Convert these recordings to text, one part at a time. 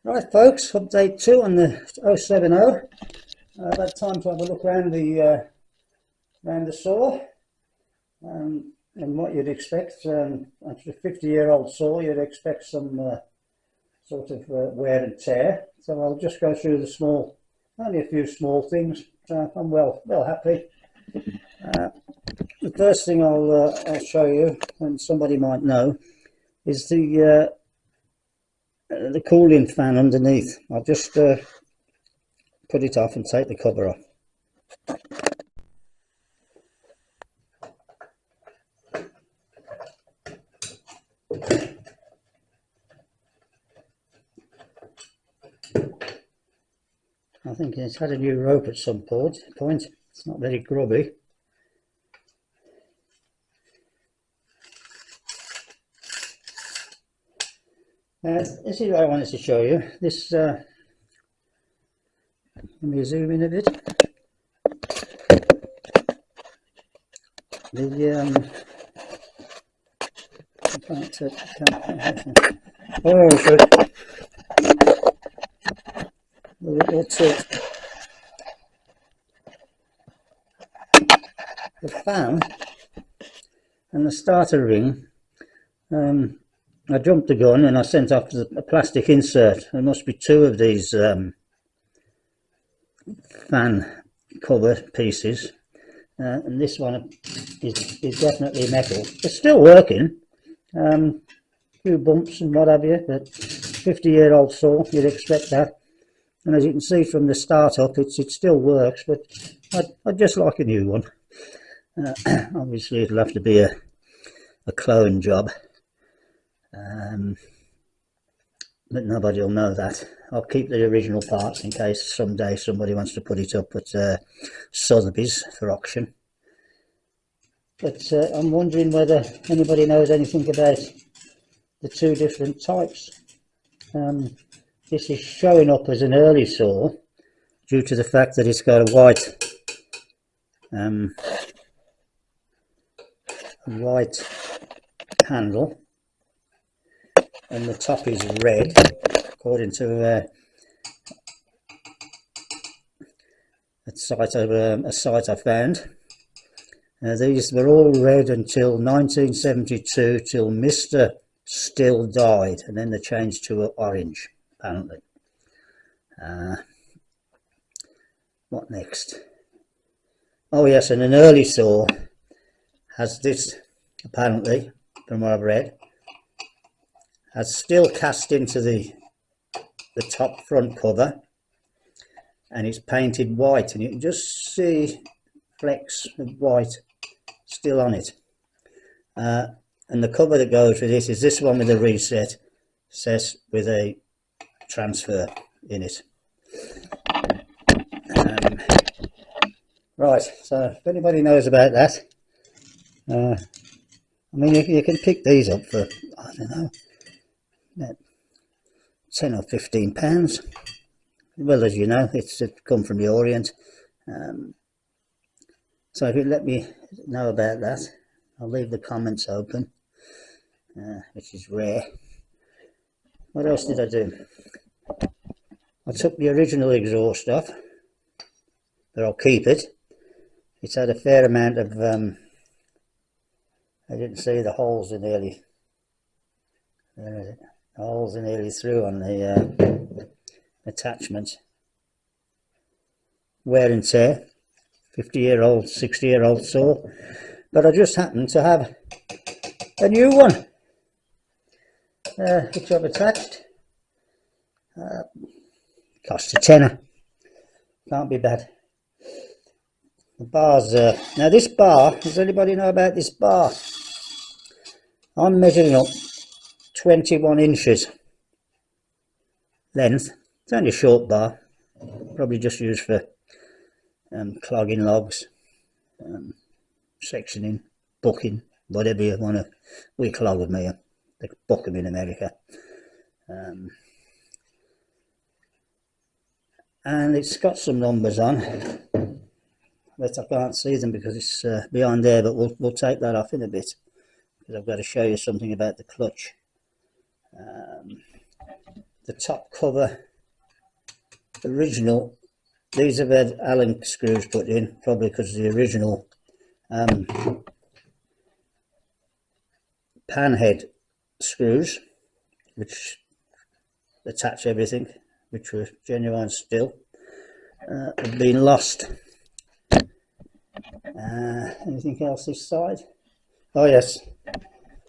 Right folks, update 2 on the 070. I've had time to have a look around the saw, and what you'd expect. After a 50-year-old saw, you'd expect some sort of wear and tear. So I'll just go through only a few small things. I'm well happy. The first thing I'll show you, and somebody might know, is the cooling fan underneath. I'll just put it off and take the cover off. I think it's had a new rope at some point. It's not very grubby. This is what I wanted to show you. This, let me zoom in a bit. The the little tilt. The fan and the starter ring. I jumped the gun and I sent off a plastic insert. There must be 2 of these fan cover pieces, and this one is definitely metal. It's still working. Few bumps and what have you, but 50-year-old saw, you'd expect that. And as you can see from the start up, it still works, but I'd just like a new one. Obviously it'll have to be a clone job, but nobody will know that. I'll keep the original parts in case someday somebody wants to put it up at Sotheby's for auction. But I'm wondering whether anybody knows anything about the 2 different types. This is showing up as an early saw due to the fact that it's got a white handle and the top is red, according to a site I found. These were all red until 1972, till Mr. Stihl died, and then they changed to orange, apparently. What next? Oh yes, and an early saw has this, apparently, from what I've read, has still cast into the top front cover, and it's painted white, and you can just see flecks of white still on it. And the cover that goes with this is this one with a reset, says with a transfer in it. Right, so if anybody knows about that, I mean you can pick these up for, I don't know, about 10 or 15 pounds. Well, as you know, it's come from the Orient. So if you let me know about that, I'll leave the comments open, which is rare. What else did I do? I took the original exhaust off, but I'll keep it. It's had a fair amount of, I didn't see the holes are nearly, there is it? The holes are nearly through on the attachment. Wear and tear. 50-year-old, 60-year-old saw, but I just happened to have a new one, which I've attached. Cost a tenner. Can't be bad. The bar's now this bar, does anybody know about this bar? I'm measuring up 21 inches length. It's only a short bar, probably just used for clogging logs, sectioning, bucking, whatever you want to. We clog them here, they buck them in America. And it's got some numbers on, but I can't see them because it's behind there, but we'll take that off in a bit, because I've got to show you something about the clutch. the top cover original. These have had Allen screws put in, probably because the original panhead screws, which attach everything, which were genuine Stihl, have been lost. Anything else this side? Oh yes,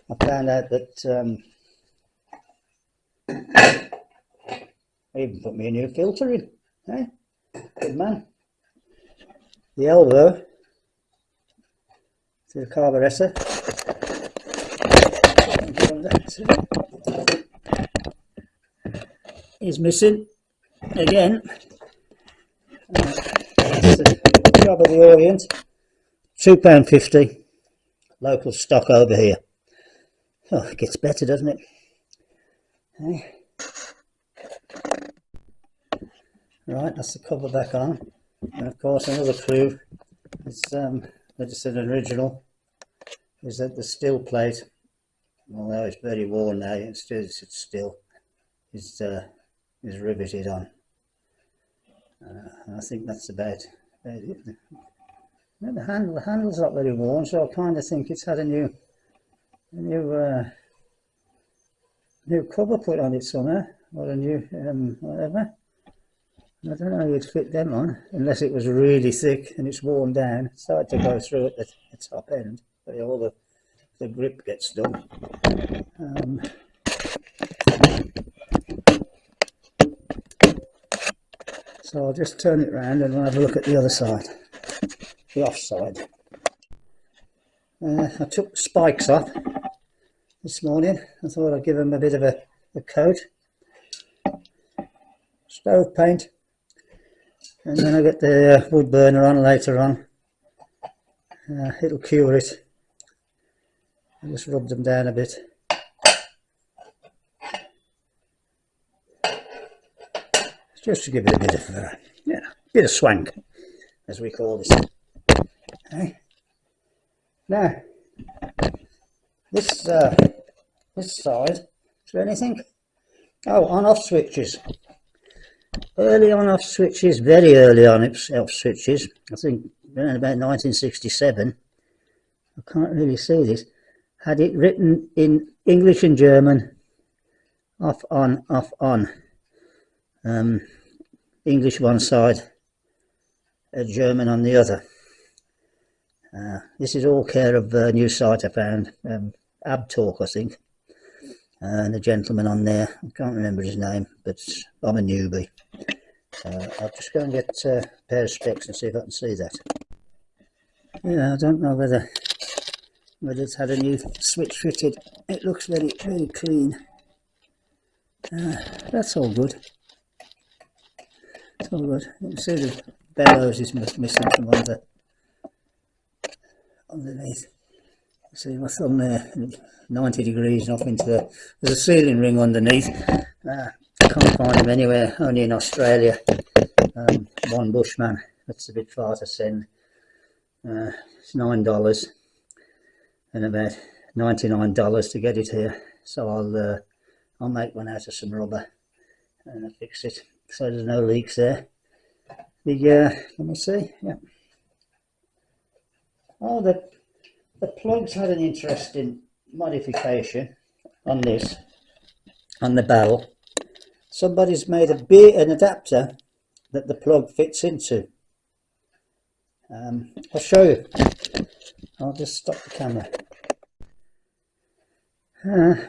I found out that I even put me a new filter in. Eh? Good man. The elbow to the carburetor is missing again. That's the job of the Orient. £2.50 local stock over here. Oh, it gets better, doesn't it? Okay. Right, that's the cover back on, and of course another clue is just an original, is that the Stihl plate, although it's very worn now, it's still is riveted on. I think that's about it. The handle's not very worn, so I kind of think it's had a new cover put on it somewhere, or a new whatever. I don't know how you'd fit them on, unless it was really thick and it's worn down. It started to go through at the top end, but all the grip gets done. So I'll just turn it around and we'll have a look at the other side, the off side. I took the spikes off this morning. I thought I'd give them a bit of a coat. Stove paint. And then I get the wood burner on later on. It'll cure it. I just rub them down a bit. Just to give it a bit of bit of swank, as we call this. Okay. Now, this side, is there anything? Oh, on-off switches. Early on-off switches, very early on-off switches. I think around about 1967. I can't really see this. Had it written in English and German, off on, off on. English one side, German on the other. This is all care of a new site I found, Abtalk I think, and the gentleman on there, I can't remember his name, but I'm a newbie. I'll just go and get a pair of specs and see if I can see that. Yeah, I don't know whether it's had a new switch fitted. It looks very, very clean. That's all good. It's all good. You can see the bellows is missing from underneath. See my thumb there, 90 degrees off into there's a sealing ring underneath. I can't find them anywhere, only in Australia. One Bushman, that's a bit far to send. It's $9 and about $99 to get it here. So I'll make one out of some rubber and fix it so there's no leaks there. Let me see. Yeah. Oh, the plugs had an interesting modification on this, on the barrel. Somebody's made an adapter that the plug fits into. I'll show you. I'll just stop the camera.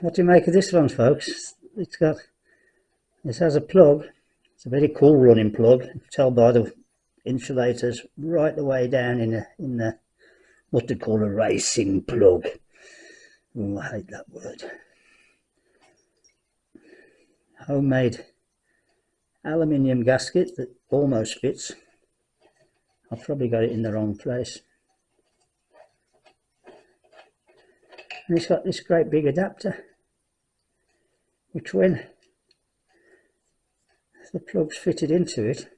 What do you make of this one, folks? This has a plug. It's a very cool running plug. You can tell by the insulators right the way down in the what they call a racing plug. Oh, I hate that word. Homemade aluminium gasket that almost fits. I've probably got it in the wrong place. And it's got this great big adapter, which when the plug's fitted into it,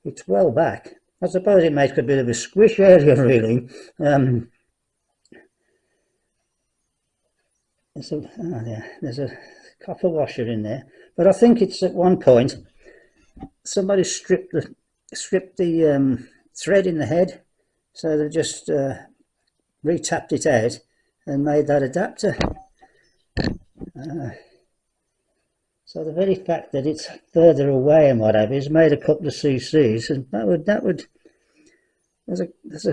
it's well back. I suppose it makes a bit of a squish area really. there's a copper washer in there, but I think it's at one point somebody stripped the thread in the head, so they just re-tapped it out and made that adapter. So the very fact that it's further away and whatever has made a couple of cc's, and there's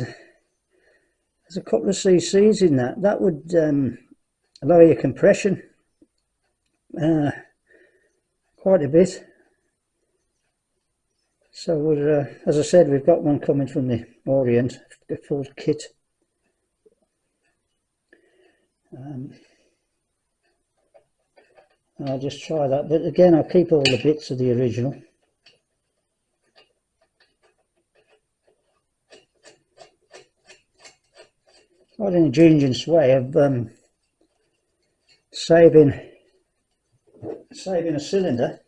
a couple of cc's in that. That would lower your compression quite a bit. So we're, as I said, we've got one coming from the Orient, a full kit. I'll just try that, but again I'll keep all the bits of the original. Quite an ingenious way of saving a cylinder.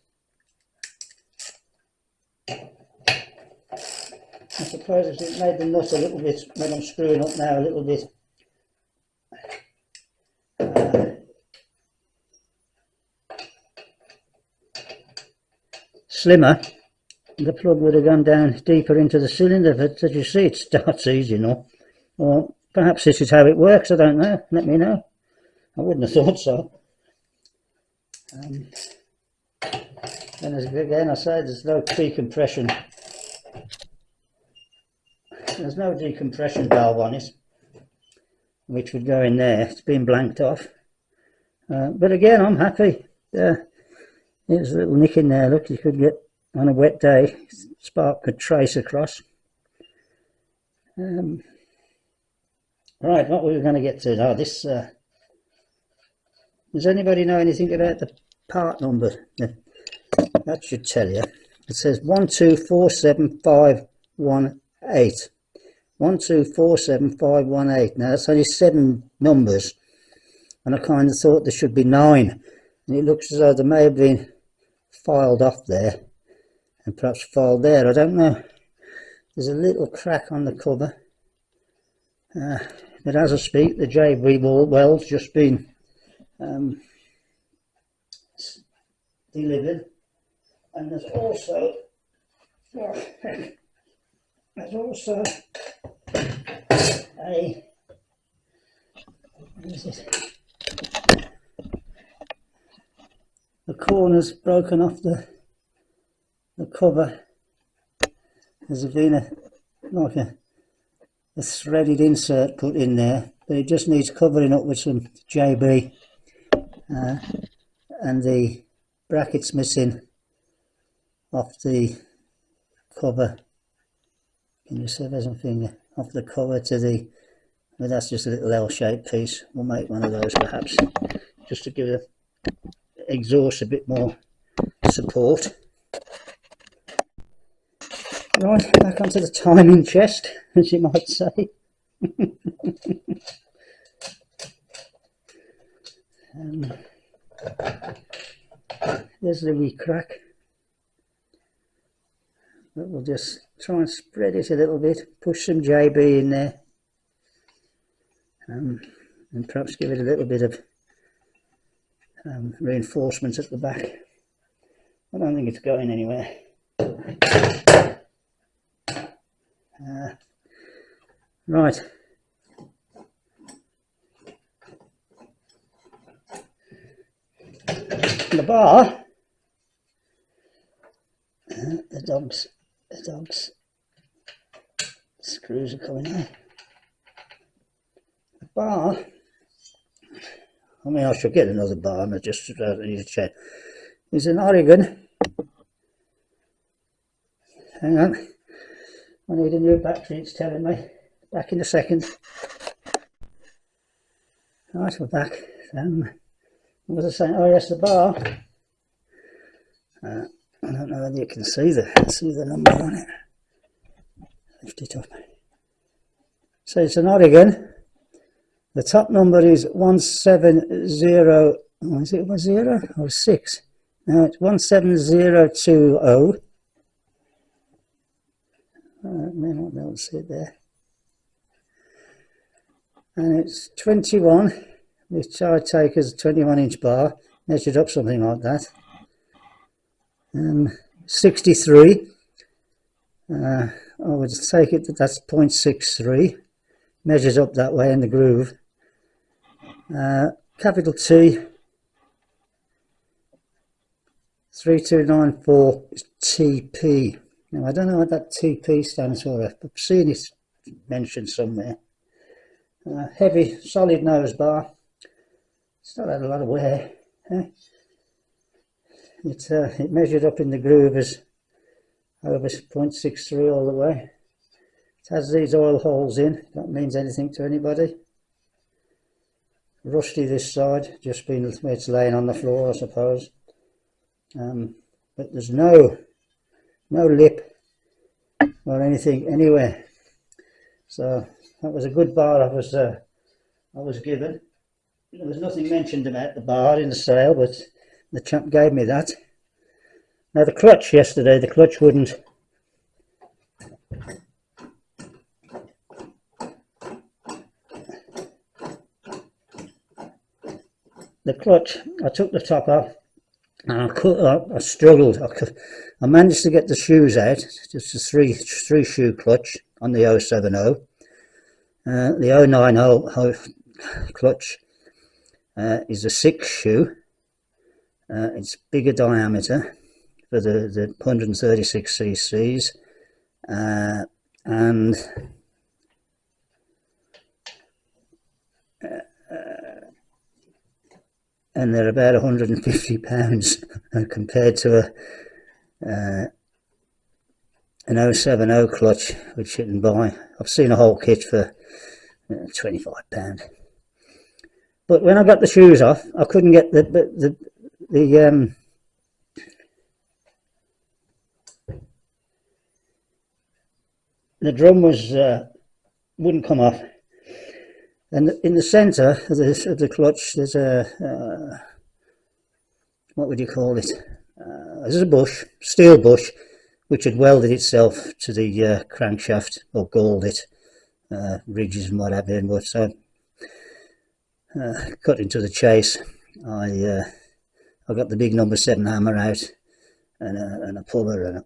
I suppose it made the nut a little bit, when I'm screwing up now, a little bit slimmer. The plug would have gone down deeper into the cylinder, but as you see, it starts easy enough. Or perhaps this is how it works, I don't know. Let me know. I wouldn't have thought so. And again, I say there's no decompression. There's no decompression valve on it, which would go in there. It's been blanked off. But again, I'm happy. There's a little nick in there. Look, you could get on a wet day, spark could trace across. Right, what were we going to get to now? This. Does anybody know anything about the part number? That should tell you. It says 1247518. 1247518. Now that's only 7 numbers, and I kind of thought there should be 9. And it looks as though they may have been filed off there, and perhaps filed there. I don't know. There's a little crack on the cover. But as I speak, the JB well's just been delivered, and there's also a, what is it? The corner's broken off the cover. There's been like a threaded insert put in there, but it just needs covering up with some JB, and the brackets missing off the cover. Can you see there's a finger off the cover to the, well, that's just a little L-shaped piece. We'll make one of those perhaps, just to give the exhaust a bit more support. Right, back onto the timing chest, as you might say. There's the wee crack, but we'll just try and spread it a little bit, push some JB in there, and perhaps give it a little bit of reinforcement at the back. I don't think it's going anywhere. Right. The bar, the dog's screws are coming out. The bar, I mean, I should get another bar, and I just need to check. It's an Oregon. Hang on, I need a new battery, it's telling me. Back in a second. Right, we're back. What was I saying? Oh yes, the bar. I don't know whether you can see the number on it. Lift it up. So it's an Oregon. The top number is 170. Is it 10 or 6? No, it's 17020. May not be able to see it there. And it's 21 which I take as a 21-inch bar, measured up something like that. 63. I would take it that that's 0.63, measures up that way in the groove. Capital T 3294 is TP. Now I don't know what that TP stands for. I've seen it mentioned somewhere. Heavy, solid nose bar. It's not had a lot of wear. It measured up in the groove as over 0.63 all the way. It has these oil holes in. If that means anything to anybody. Rusty this side, just been where it's laying on the floor, I suppose. But there's no lip or anything anywhere. So that was a good bar I was given. There was nothing mentioned about the bar in the sale, but the chap gave me that. Now the clutch yesterday, the clutch wouldn't. The clutch, I took the top off and I struggled. I managed to get the shoes out, just a three shoe clutch on the 070. The 090 clutch is a 6 shoe. It's bigger diameter for the 136 cc's, and they're about 150 pounds compared to an 070 clutch, which you can buy. I've seen a whole kit for £25. But when I got the shoes off, I couldn't get the drum wouldn't come off. And in the centre of the clutch, there's a what would you call it? There's a bush, steel bush, which had welded itself to the crankshaft, or galled it, ridges and what have you. But so cut into the chase, I got the big number 7 hammer out and a puller and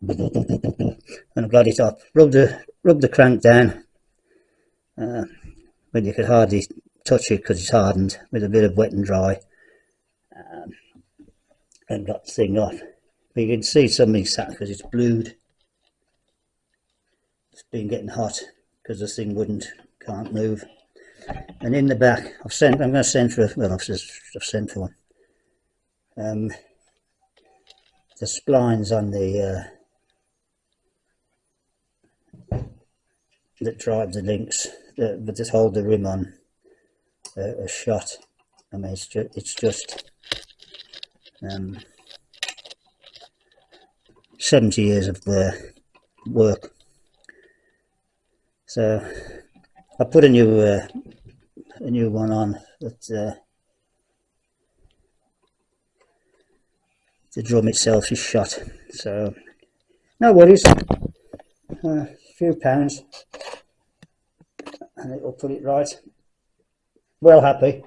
I got it up. Rubbed the crank down. When you could hardly touch it because it's hardened, with a bit of wet and dry, and got the thing off. But you can see something sat because it's blued. It's been getting hot because the thing can't move. And in the back, I'm going to send for, well, I've sent for one. The splines on the that drive the links, but just hold the rim on, a shot. I mean, it's just 70 years of work. So I put a new one on, but the drum itself is shot. So no worries. A few pounds and it will put it right. Well happy.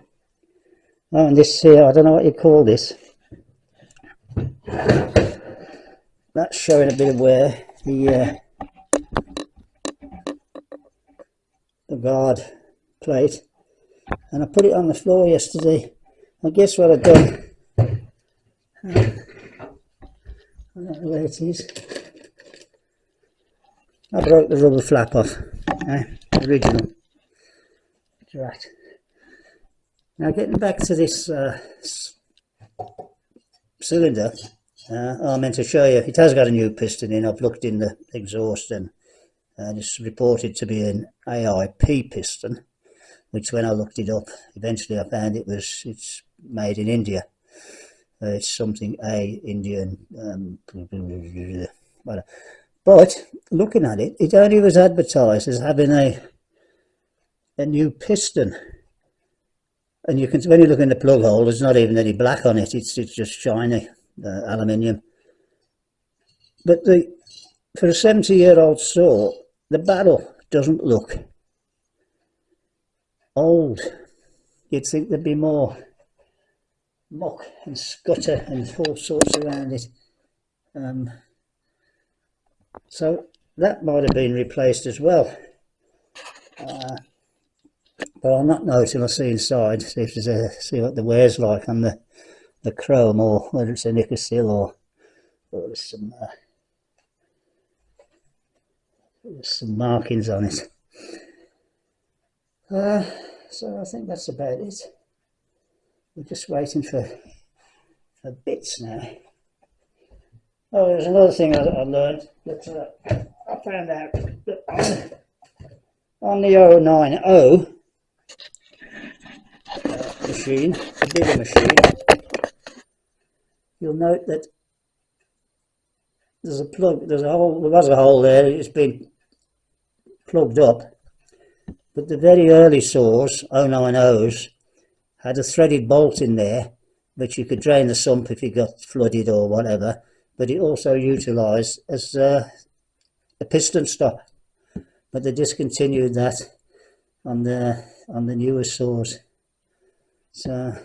Oh, and this here, I don't know what you call this. That's showing a bit of wear. The guard plate, and I put it on the floor yesterday. I guess what I've done. I don't know where it is. I broke the rubber flap off, original. Right. Now getting back to this cylinder, I meant to show you, it has got a new piston in. I've looked in the exhaust and it's reported to be an AIP piston, which when I looked it up, eventually I found it's made in India. It's something Indian, but looking at it, it only was advertised as having a new piston, and you can, when you look in the plug hole, there's not even any black on it. It's just shiny aluminium. But for a 70-year-old saw, the barrel doesn't look old. you'd think there'd be more muck and scutter and all sorts around it. So that might have been replaced as well. But I'll not know till I see inside, see if there's see what the wear's like on the chrome, or whether it's a nick of steel or there's some markings on it. So I think that's about it. We're just waiting for bits now. Oh, there's another thing I learned that I found out that on the 090 machine, the bigger machine, you'll note that there's a plug, there was a hole there, it's been plugged up, but the very early saws, 090s, had a threaded bolt in there, which you could drain the sump if you got flooded or whatever, but it also utilised as a piston stop. But they discontinued that on the newer saws. So,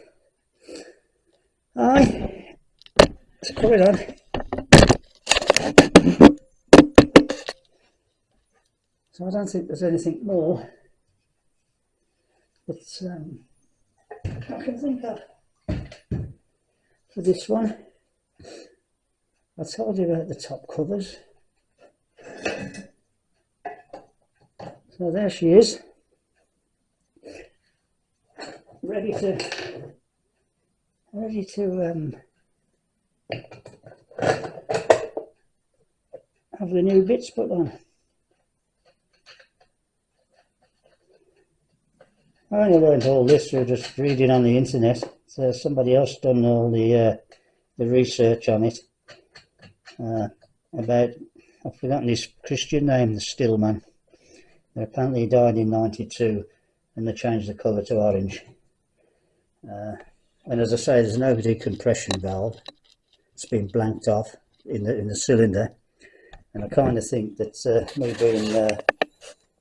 aye, let's put it on. So I don't think there's anything more that I can think of for this one. I told you about the top covers. So there she is, ready to have the new bits put on. I only learned all this through just reading on the internet. So somebody else done all the research on it about, I've forgotten his Christian name, the Stihl man. Apparently he died in '92 and they changed the colour to orange. And as I say, there's no decompression valve. It's been blanked off in the cylinder. And I kind of think that me being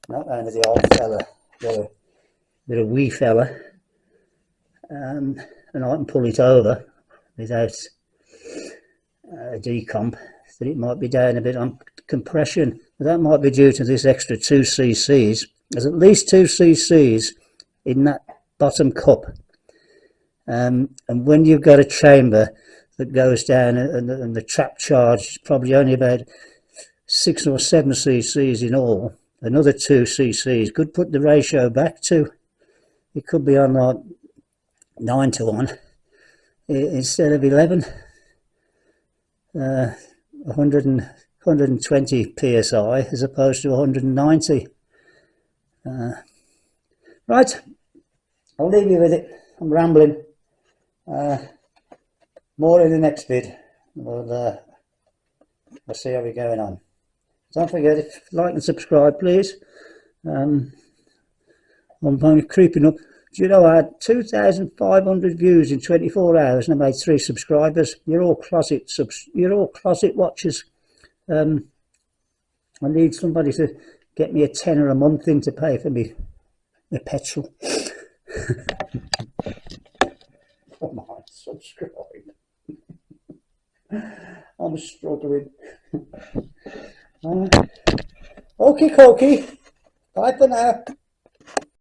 not only the old fella, but a wee fella, and I can pull it over without a decomp, that it might be down a bit on compression. But that might be due to this extra 2 cc's. There's at least 2 cc's in that bottom cup. And when you've got a chamber that goes down and the trap charge is probably only about 6 or 7 cc's in all, another 2 cc's could put the ratio back to, it could be on like 9 to 1 instead of 11. 120 psi as opposed to 190. Right, I'll leave you with it. I'm rambling. More in the next vid. We'll see how we're going on. Don't forget to like and subscribe, please. I'm only creeping up. Do you know I had 2,500 views in 24 hours and I made 3 subscribers. You're all closet watchers. I need somebody to get me a tenner a month in to pay for me petrol. Come on, subscribe. I'm struggling. Okay, Bye for now.